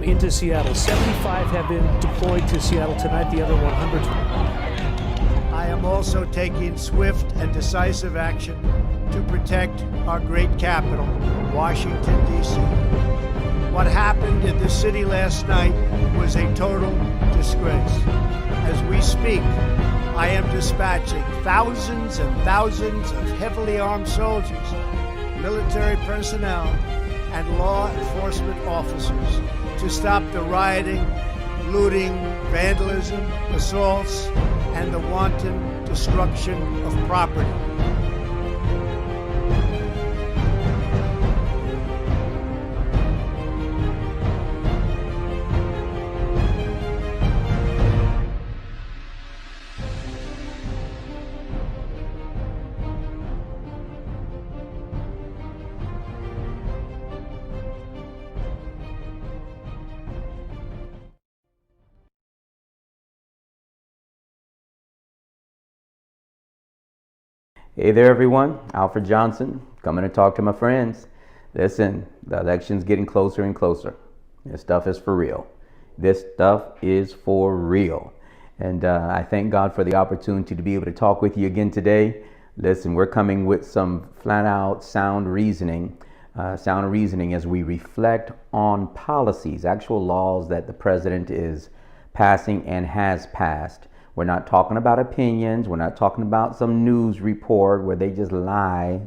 into Seattle. 75 have been deployed to Seattle tonight, the other 100. I am also taking swift and decisive action to protect our great capital, Washington, D.C. What happened in the city last night was a total disgrace. As we speak, I am dispatching thousands and thousands of heavily armed soldiers, military personnel, and law enforcement officers to stop the rioting, looting, vandalism, assaults, and the wanton destruction of property. Hey there everyone, Alfred Johnson, coming to talk to my friends. Listen, the election's getting closer and closer. This stuff is for real. This stuff is for real. And I thank God for the opportunity to be able to talk with you again today. Listen, we're coming with some flat out sound reasoning as we reflect on policies, actual laws that the president is passing and has passed. We're not talking about opinions. We're not talking about some news report where they just lie.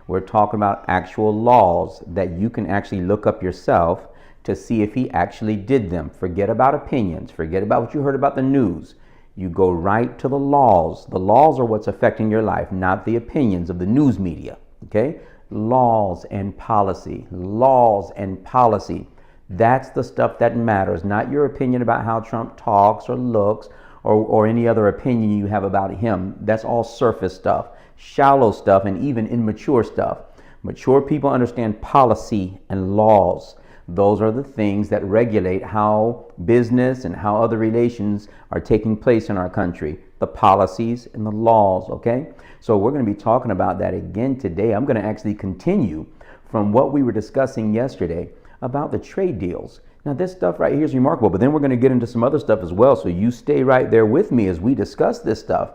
We're talking about actual laws that you can actually look up yourself to see if he actually did them. Forget about opinions. Forget about what you heard about the news. You go right to the laws. The laws are what's affecting your life, not the opinions of the news media. Okay? Laws and policy. Laws and policy. That's the stuff that matters, not your opinion about how Trump talks or looks, or any other opinion you have about him. That's all surface stuff, shallow stuff, and even immature stuff. Mature people understand policy and laws. Those are the things that regulate how business and how other relations are taking place in our country. The policies and the laws, okay? So we're going to be talking about that again today. I'm going to actually continue from what we were discussing yesterday about the trade deals. Now this stuff right here is remarkable, but then we're going to get into some other stuff as well. So you stay right there with me as we discuss this stuff.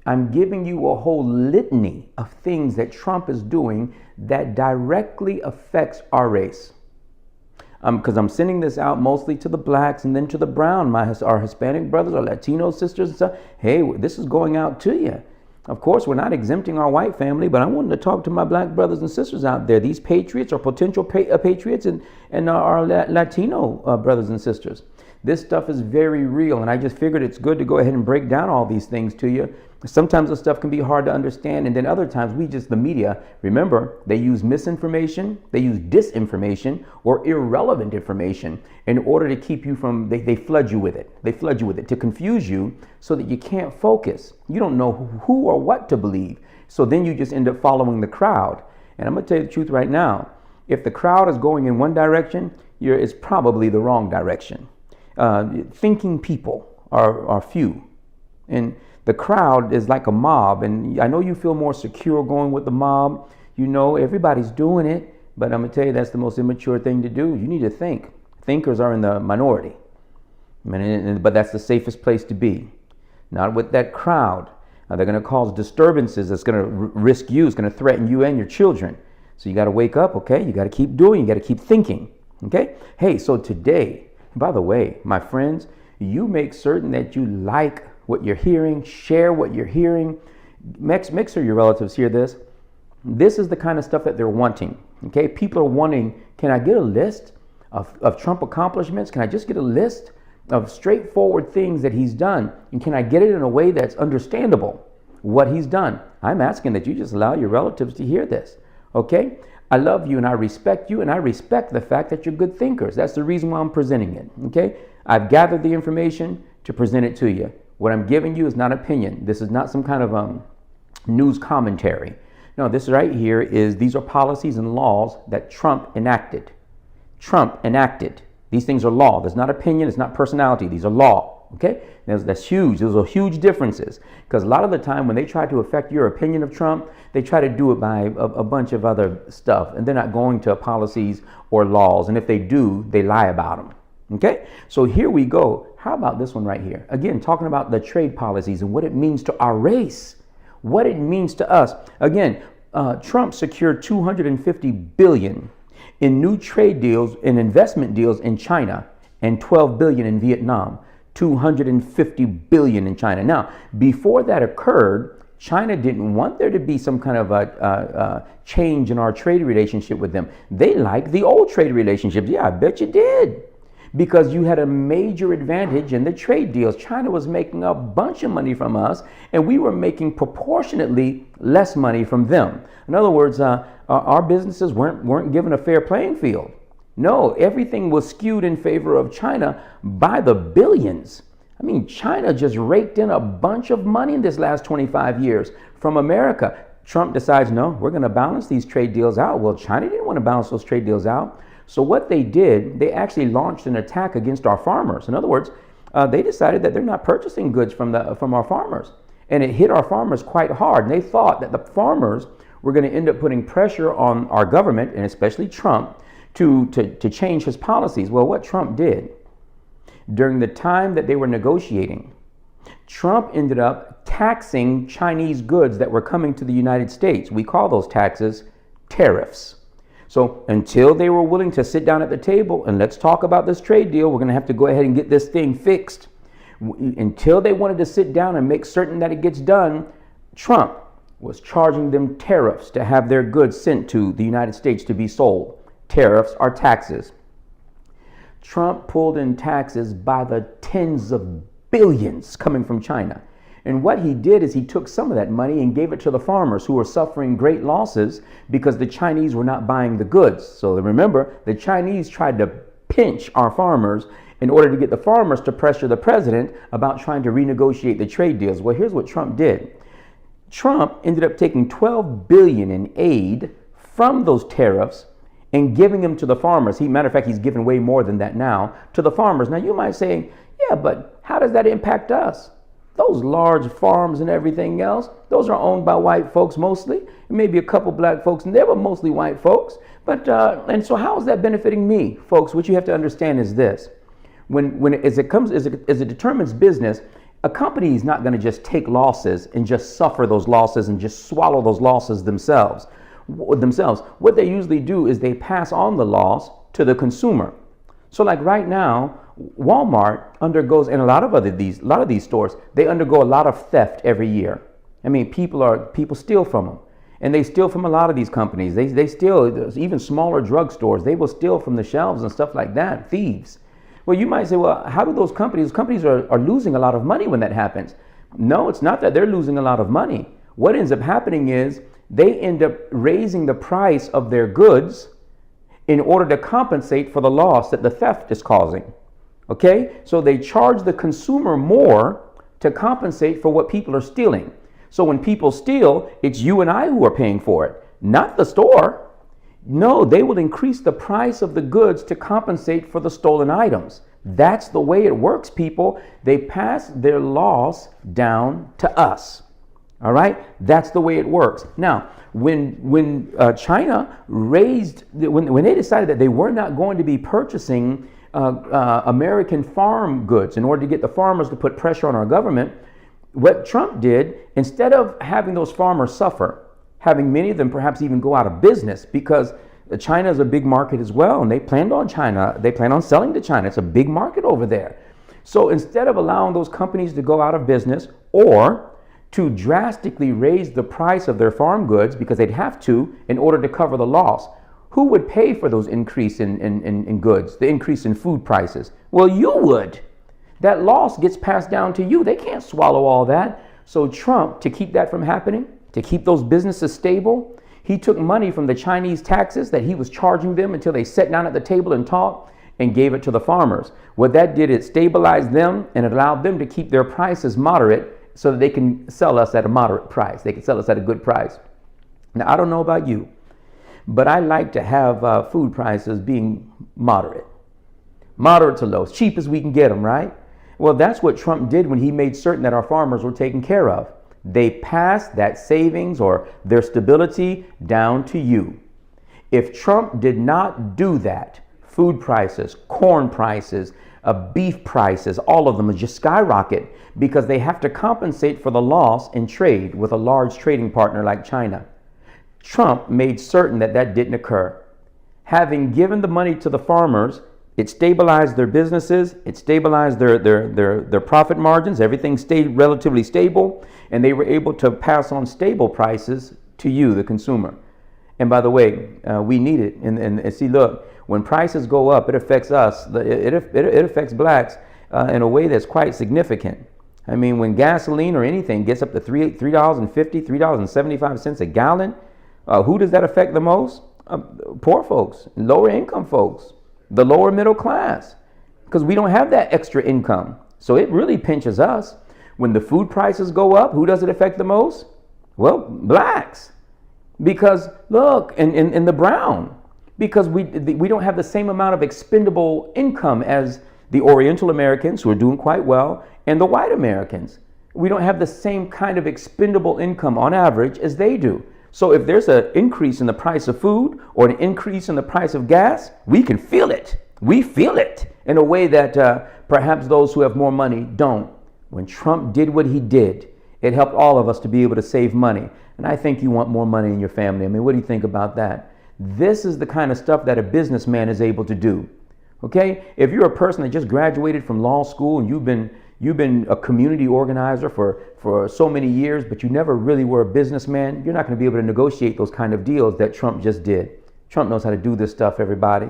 I'm giving you a whole litany of things that Trump is doing that directly affects our race. Because I'm sending this out mostly to the blacks and then to the brown, our Hispanic brothers, our Latino sisters and stuff. Hey, this is going out to you. Of course, we're not exempting our white family, but I wanted to talk to my black brothers and sisters out there. These patriots or potential patriots and our Latino brothers and sisters. This stuff is very real, and I just figured it's good to go ahead and break down all these things to you. Sometimes this stuff can be hard to understand, and then other times the media, remember, they use misinformation, they use disinformation, or irrelevant information in order to keep you from, they flood you with it. They flood you with it to confuse you so that you can't focus. You don't know who or what to believe. So then you just end up following the crowd. And I'm going to tell you the truth right now. If the crowd is going in one direction, it's probably the wrong direction. Thinking people are few. And the crowd is like a mob, and I know you feel more secure going with the mob. You know, everybody's doing it, but I'm going to tell you that's the most immature thing to do. You need to think. Thinkers are in the minority, but that's the safest place to be. Not with that crowd. They're going to cause disturbances that's going to risk you. It's going to threaten you and your children. So you got to wake up, okay? You got to keep doing. You got to keep thinking, okay? Hey, so today, by the way, my friends, you make certain that you like what you're hearing, share what you're hearing. Make sure your relatives hear this. This is the kind of stuff that they're wanting, okay? People are wanting, can I get a list of Trump accomplishments? Can I just get a list of straightforward things that he's done? And can I get it in a way that's understandable, what he's done? I'm asking that you just allow your relatives to hear this, okay? I love you and I respect you, and I respect the fact that you're good thinkers. That's the reason why I'm presenting it, okay? I've gathered the information to present it to you. What I'm giving you is not opinion. This is not some kind of news commentary. No, this right here these are policies and laws that Trump enacted. Trump enacted. These things are law. There's not opinion. It's not personality. These are law. Okay? That's huge. Those are huge differences. Because a lot of the time when they try to affect your opinion of Trump, they try to do it by a bunch of other stuff. And they're not going to policies or laws. And if they do, they lie about them. Okay, so here we go. How about this one right here? Again, talking about the trade policies and what it means to our race, what it means to us. Again, Trump secured $250 billion in new trade deals and investment deals in China and $12 billion in Vietnam, $250 billion in China. Now, before that occurred, China didn't want there to be some kind of a change in our trade relationship with them. They liked the old trade relationships. Yeah, I bet you did. Because you had a major advantage in the trade deals. China was making a bunch of money from us, and we were making proportionately less money from them. In other words, our businesses weren't given a fair playing field. No, everything was skewed in favor of China by the billions. I mean, China just raked in a bunch of money in this last 25 years from America. Trump decides, no, we're going to balance these trade deals out. Well, China didn't want to balance those trade deals out. So what they did, they actually launched an attack against our farmers. In other words, they decided that they're not purchasing goods from our farmers. And it hit our farmers quite hard. And they thought that the farmers were going to end up putting pressure on our government, and especially Trump, to change his policies. Well, what Trump did, during the time that they were negotiating, Trump ended up taxing Chinese goods that were coming to the United States. We call those taxes tariffs. So until they were willing to sit down at the table and let's talk about this trade deal, we're going to have to go ahead and get this thing fixed. Until they wanted to sit down and make certain that it gets done, Trump was charging them tariffs to have their goods sent to the United States to be sold. Tariffs are taxes. Trump pulled in taxes by the tens of billions coming from China. And what he did is he took some of that money and gave it to the farmers who were suffering great losses because the Chinese were not buying the goods. So remember, the Chinese tried to pinch our farmers in order to get the farmers to pressure the president about trying to renegotiate the trade deals. Well, here's what Trump did. Trump ended up taking $12 billion in aid from those tariffs and giving them to the farmers. Matter of fact, he's given way more than that now to the farmers. Now, you might say, yeah, but how does that impact us? Those large farms and everything else, those are owned by white folks mostly, and maybe a couple black folks, and they were mostly white folks. But and so how is that benefiting me, folks? What you have to understand is this: as it determines business, a company is not going to just take losses and just suffer those losses and just swallow those losses themselves. What they usually do is they pass on the loss to the consumer. So like right now, Walmart undergoes, and a lot of these stores, they undergo a lot of theft every year. I mean, people steal from them, and they steal from a lot of these companies. They steal, even smaller drugstores, they will steal from the shelves and stuff like that. Thieves. Well, you might say, well, how do those companies are losing a lot of money when that happens? No, it's not that they're losing a lot of money. What ends up happening is they end up raising the price of their goods in order to compensate for the loss that the theft is causing. Okay, so they charge the consumer more to compensate for what people are stealing. So when people steal, it's you and I who are paying for it, not the store. No, they will increase the price of the goods to compensate for the stolen items. That's the way it works, people. They pass their loss down to us. All right, that's the way it works. Now, when China when they decided that they were not going to be purchasing American farm goods in order to get the farmers to put pressure on our government, what Trump did, instead of having those farmers suffer, having many of them perhaps even go out of business, because China is a big market as well, and they plan on selling to China. It's a big market over there. So instead of allowing those companies to go out of business or to drastically raise the price of their farm goods, because they'd have to in order to cover the loss, who would pay for those increase in goods, the increase in food prices? Well, you would. That loss gets passed down to you. They can't swallow all that. So Trump, to keep that from happening, to keep those businesses stable, he took money from the Chinese taxes that he was charging them until they sat down at the table and talked, and gave it to the farmers. What that did, it stabilized them and it allowed them to keep their prices moderate so that they can sell us at a moderate price. They can sell us at a good price. Now, I don't know about you, but I like to have food prices being moderate to low, as cheap as we can get them, right? Well, that's what Trump did when he made certain that our farmers were taken care of. They passed that savings or their stability down to you. If Trump did not do that, food prices, corn prices, beef prices, all of them just skyrocket because they have to compensate for the loss in trade with a large trading partner like China. Trump made certain that that didn't occur. Having given the money to the farmers, it stabilized their businesses, it stabilized their profit margins, everything stayed relatively stable, and they were able to pass on stable prices to you, the consumer. And by the way, we need it. And see, look, when prices go up, it affects us. It affects blacks in a way that's quite significant. I mean, when gasoline or anything gets up to $3.50, $3.75 a gallon, who does that affect the most? Poor folks, lower income folks, the lower middle class, because we don't have that extra income. So it really pinches us. When the food prices go up, who does it affect the most? Well, blacks. Because look, in the brown, because we don't have the same amount of expendable income as the Oriental Americans, who are doing quite well, and the white Americans. We don't have the same kind of expendable income on average as they do. So if there's an increase in the price of food or an increase in the price of gas, we can feel it. We feel it in a way that perhaps those who have more money don't. When Trump did what he did, it helped all of us to be able to save money. And I think you want more money in your family. I mean, what do you think about that? This is the kind of stuff that a businessman is able to do. Okay? If you're a person that just graduated from law school and you've been a community organizer for so many years, but you never really were a businessman, you're not going to be able to negotiate those kind of deals that Trump just did. Trump knows how to do this stuff, everybody.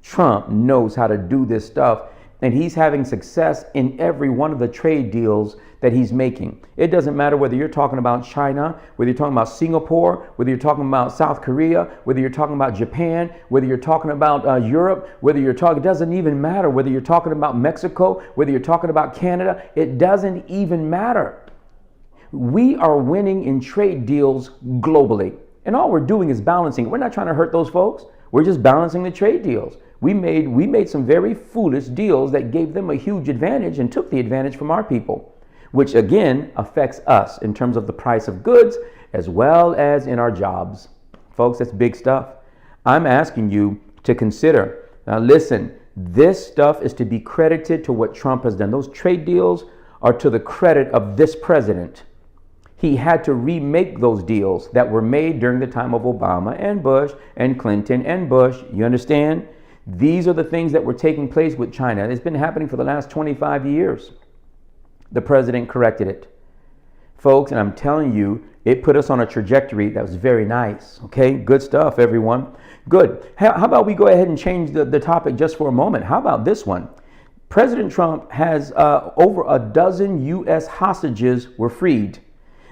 Trump knows how to do this stuff, and he's having success in every one of the trade deals that he's making. It doesn't matter whether you're talking about China, whether you're talking about Singapore, whether you're talking about South Korea, whether you're talking about Japan, whether you're talking about Europe, whether you're talking, it doesn't even matter whether you're talking about Mexico, whether you're talking about Canada, it doesn't even matter. We are winning in trade deals globally. And all we're doing is balancing. We're not trying to hurt those folks. We're just balancing the trade deals. We made some very foolish deals that gave them a huge advantage and took the advantage from our people, which again affects us in terms of the price of goods as well as in our jobs. Folks, that's big stuff. I'm asking you to consider. Now listen, this stuff is to be credited to what Trump has done. Those trade deals are to the credit of this president. He had to remake those deals that were made during the time of Obama and Bush and Clinton and Bush. You understand? These are the things that were taking place with China. It's been happening for the last 25 years. The president corrected it. Folks, and I'm telling you, it put us on a trajectory that was very nice. Okay, good stuff, everyone. Good. How about we go ahead and change the topic just for a moment? How about this one? President Trump has over a dozen U.S. hostages were freed.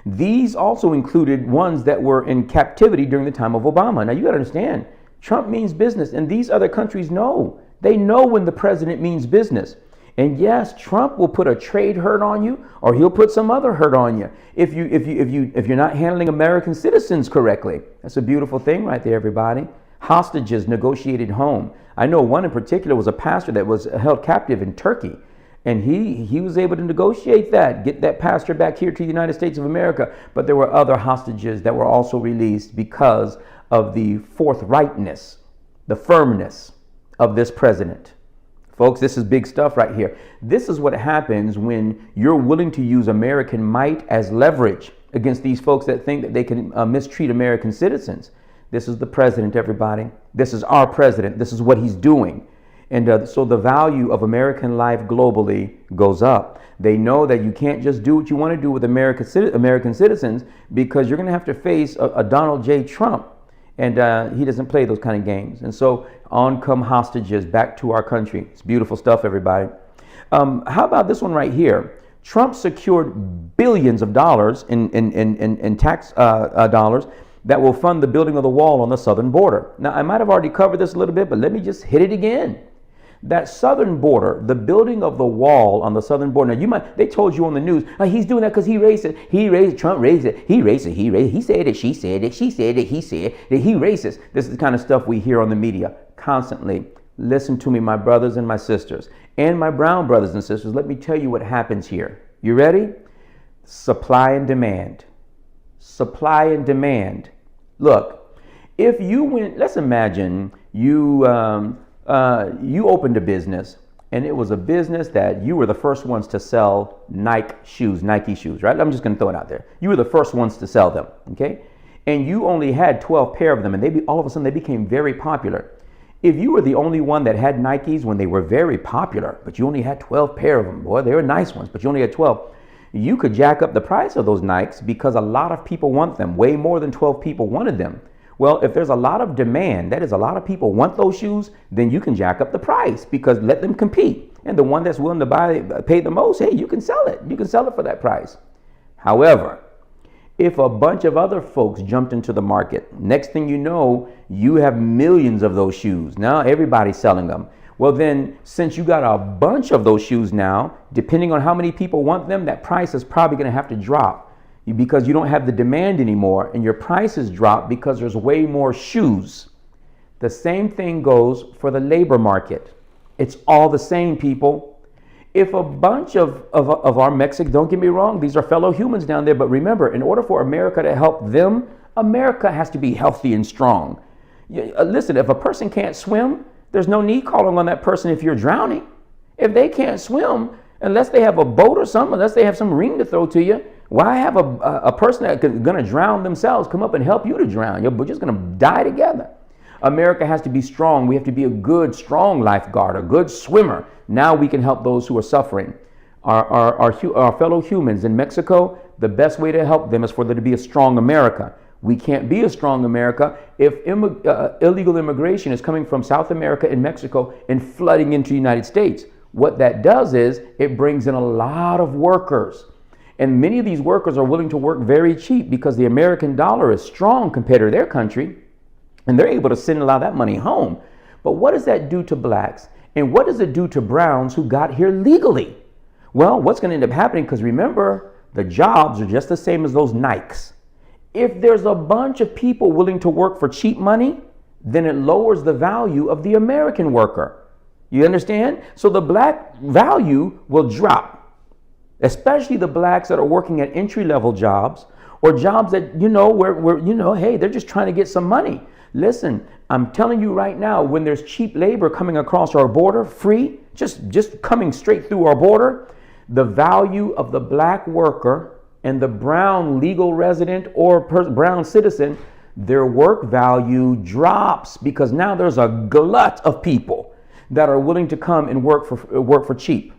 These also included ones that were in captivity during the time of Obama. Now, you got to understand, Trump means business, and these other countries know. They know when the president means business. And yes, Trump will put a trade hurt on you, or he'll put some other hurt on you if you're not handling American citizens correctly. That's a beautiful thing right there, everybody. Hostages negotiated home. I know one in particular was a pastor that was held captive in Turkey. And he was able to negotiate that, get that pastor back here to the United States of America. But there were other hostages that were also released because of the forthrightness, the firmness of this president. Folks, this is big stuff right here. This is what happens when you're willing to use American might as leverage against these folks that think that they can mistreat American citizens. This is the president, everybody. This is our president. This is what he's doing. And so the value of American life globally goes up. They know that you can't just do what you want to do with American citizens, because you're going to have to face a Donald J. Trump. And he doesn't play those kind of games. And so on come hostages back to our country. It's beautiful stuff, everybody. How about this one right here? Trump secured billions of dollars in tax dollars that will fund the building of the wall on the southern border. Now, I might have already covered this a little bit, but let me just hit it again. That southern border, the building of the wall on the southern border. Now, they told you on the news, he's doing that because he raised it. He raised it. Trump raised it. He raised it. He raised it. He said it. She said it. She said it. He said that he racist. This is the kind of stuff we hear on the media constantly. Listen to me, my brothers and my sisters, and my brown brothers and sisters. Let me tell you what happens here. You ready? Supply and demand. Supply and demand. Look, if you went, let's imagine you you opened a business, and it was a business that you were the first ones to sell Nike shoes, right? I'm just going to throw it out there. You were the first ones to sell them, okay? And you only had 12 pair of them, and all of a sudden they became very popular. If you were the only one that had Nikes when they were very popular, but you only had 12 pair of them, boy, they were nice ones, but you only had 12, you could jack up the price of those Nikes because a lot of people want them. Way more than 12 people wanted them. Well, if there's a lot of demand, that is a lot of people want those shoes, then you can jack up the price because let them compete. And the one that's willing to pay the most, hey, you can sell it. You can sell it for that price. However, if a bunch of other folks jumped into the market, next thing you know, you have millions of those shoes. Now everybody's selling them. Well, then, since you got a bunch of those shoes now, depending on how many people want them, that price is probably going to have to drop because you don't have the demand anymore, and your prices drop because there's way more shoes. The same thing goes for the labor market. It's all the same, people. If a bunch of our Mexicans, don't get me wrong, these are fellow humans down there, but remember, in order for America to help them, America has to be healthy and strong. Listen, if a person can't swim, there's no need calling on that person if you're drowning. If they can't swim, unless they have a boat or something, unless they have some ring to throw to you, why have a person that's going to drown themselves come up and help you to drown? You're just going to die together. America has to be strong. We have to be a good, strong lifeguard, a good swimmer. Now we can help those who are suffering. Our fellow humans in Mexico, the best way to help them is for there to be a strong America. We can't be a strong America if illegal immigration is coming from South America and Mexico and flooding into the United States. What that does is it brings in a lot of workers. And many of these workers are willing to work very cheap because the American dollar is strong compared to their country. And they're able to send a lot of that money home. But what does that do to blacks? And what does it do to browns who got here legally? Well, what's going to end up happening, because remember, the jobs are just the same as those Nikes. If there's a bunch of people willing to work for cheap money, then it lowers the value of the American worker. You understand? So the black value will drop, especially the blacks that are working at entry-level jobs or jobs that, where hey, they're just trying to get some money. Listen, I'm telling you right now, when there's cheap labor coming across our border, free, just coming straight through our border, the value of the black worker and the brown legal resident or brown citizen, their work value drops because now there's a glut of people that are willing to come and work for cheap.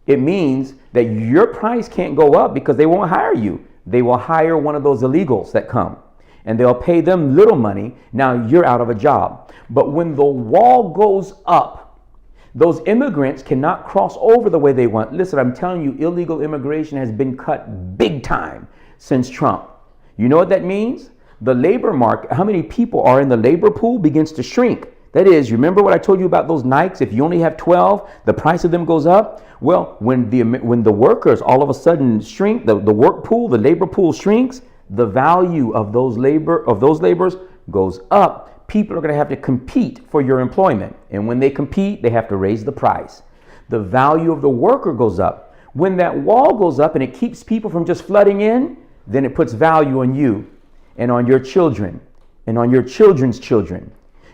It means that your price can't go up because they won't hire you. They will hire one of those illegals that come, and they'll pay them little money. Now you're out of a job. But when the wall goes up, those immigrants cannot cross over the way they want. Listen, I'm telling you, illegal immigration has been cut big time since Trump. You know what that means? The labor market, how many people are in the labor pool, begins to shrink. That is, you remember what I told you about those Nikes? If you only have 12, the price of them goes up. Well, when the workers all of a sudden shrink, the work pool, the labor pool shrinks, the value of those laborers goes up. People are going to have to compete for your employment. And when they compete, they have to raise the price. The value of the worker goes up. When that wall goes up and it keeps people from just flooding in, then it puts value on you and on your children and on your children's children.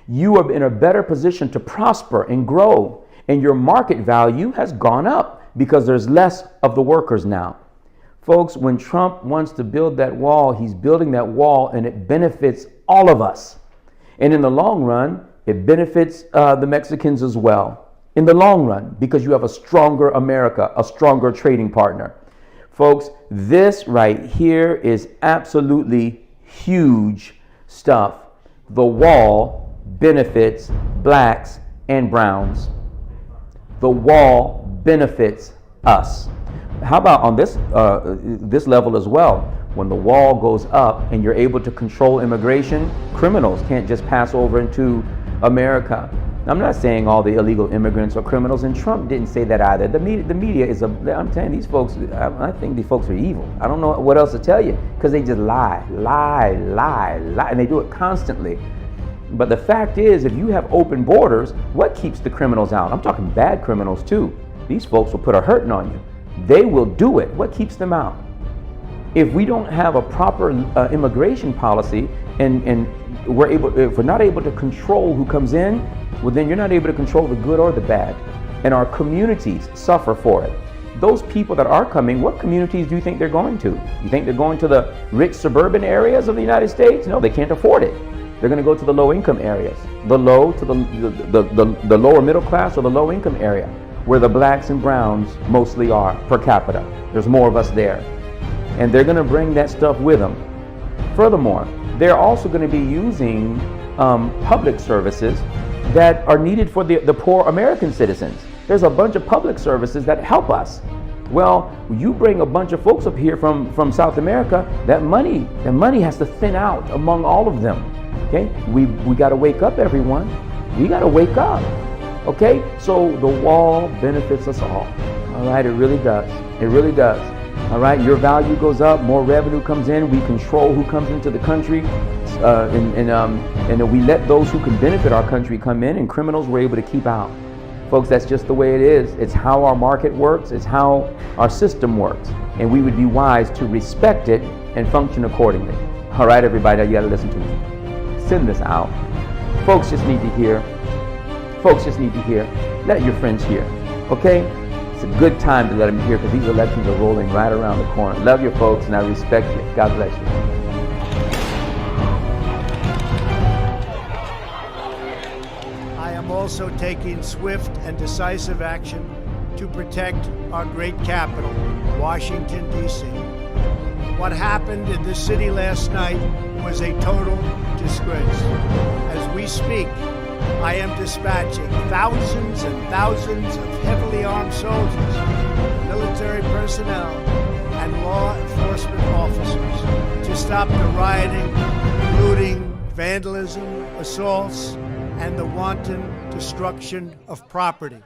You are in a better position to prosper and grow, and your market value has gone up because there's less of the workers now. Folks, when Trump wants to build that wall, he's building that wall and it benefits all of us. And in the long run, it benefits the Mexicans as well. In the long run, because you have a stronger America, a stronger trading partner. Folks, this right here is absolutely huge stuff. The wall benefits blacks and browns. The wall benefits us. How about on this level as well? When the wall goes up and you're able to control immigration, criminals can't just pass over into America. I'm not saying all the illegal immigrants are criminals, and Trump didn't say that either. The media is I'm telling these folks, I think these folks are evil. I don't know what else to tell you, because they just lie, and they do it constantly. But the fact is, if you have open borders, what keeps the criminals out? I'm talking bad criminals too. These folks will put a hurting on you. They will do it. What keeps them out? If we don't have a proper immigration policy and if we're not able to control who comes in, well, then you're not able to control the good or the bad. And our communities suffer for it. Those people that are coming, what communities do you think they're going to? You think they're going to the rich suburban areas of the United States? No, they can't afford it. They're going to go to the low income areas, the lower middle class or the low income area, where the blacks and browns mostly are per capita. There's more of us there. And they're going to bring that stuff with them. Furthermore, they're also going to be using public services that are needed for the poor American citizens. There's a bunch of public services that help us. Well, you bring a bunch of folks up here from South America, that money has to thin out among all of them. Okay, we got to wake up, everyone. We got to wake up. Okay, so the wall benefits us all. All right, it really does. It really does. All right, your value goes up, more revenue comes in. We control who comes into the country, and we let those who can benefit our country come in, and criminals we're able to keep out. Folks, that's just the way it is. It's how our market works. It's how our system works, and we would be wise to respect it and function accordingly. All right, everybody, you got to listen to me. Send this out. Folks just need to hear. Folks just need to hear. Let your friends hear. Okay? It's a good time to let them hear, because these elections are rolling right around the corner. Love you, folks, and I respect you. God bless you. I am also taking swift and decisive action to protect our great capital, Washington, D.C. What happened in this city last night was a total disgrace. As we speak, I am dispatching thousands and thousands of heavily armed soldiers, military personnel, and law enforcement officers to stop the rioting, looting, vandalism, assaults, and the wanton destruction of property.